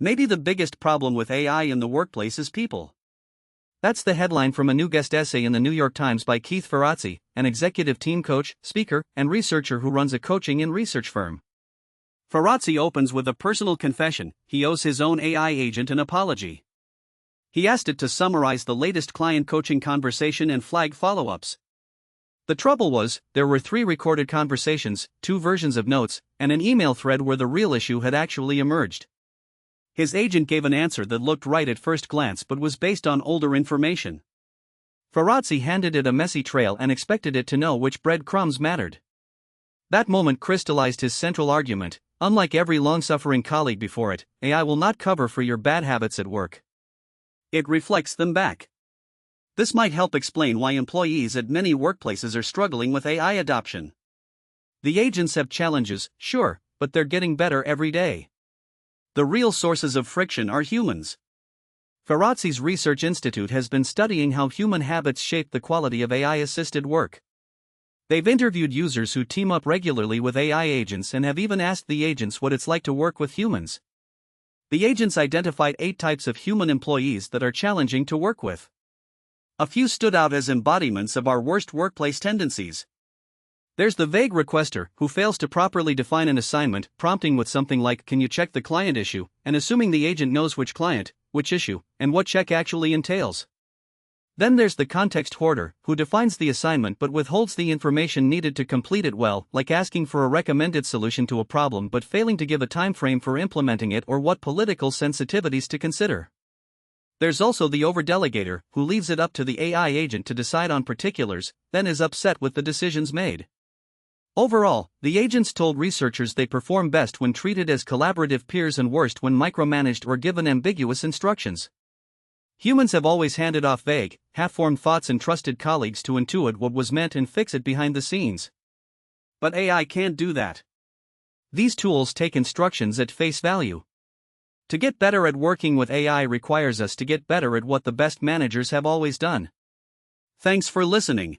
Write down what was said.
Maybe the biggest problem with AI in the workplace is people. That's the headline from a new guest essay in the New York Times by Keith Ferrazzi, an executive team coach, speaker, and researcher who runs a coaching and research firm. Ferrazzi opens with a personal confession: he owes his own AI agent an apology. He asked it to summarize the latest client coaching conversation and flag follow-ups. The trouble was, there were 3 recorded conversations, 2 versions of notes, and an email thread where the real issue had actually emerged. His agent gave an answer that looked right at first glance but was based on older information. Ferrazzi handed it a messy trail and expected it to know which breadcrumbs mattered. That moment crystallized his central argument: unlike every long-suffering colleague before it, AI will not cover for your bad habits at work. It reflects them back. This might help explain why employees at many workplaces are struggling with AI adoption. The agents have challenges, sure, but they're getting better every day. The real sources of friction are humans. Ferrazzi's Research Institute has been studying how human habits shape the quality of AI-assisted work. They've interviewed users who team up regularly with AI agents and have even asked the agents what it's like to work with humans. The agents identified 8 types of human employees that are challenging to work with. A few stood out as embodiments of our worst workplace tendencies. There's the vague requester, who fails to properly define an assignment, prompting with something like, "Can you check the client issue?" and assuming the agent knows which client, which issue, and what check actually entails. Then there's the context hoarder, who defines the assignment but withholds the information needed to complete it well, like asking for a recommended solution to a problem but failing to give a time frame for implementing it or what political sensitivities to consider. There's also the overdelegator, who leaves it up to the AI agent to decide on particulars, then is upset with the decisions made. Overall, the agents told researchers they perform best when treated as collaborative peers and worst when micromanaged or given ambiguous instructions. Humans have always handed off vague, half-formed thoughts and trusted colleagues to intuit what was meant and fix it behind the scenes. But AI can't do that. These tools take instructions at face value. To get better at working with AI requires us to get better at what the best managers have always done. Thanks for listening.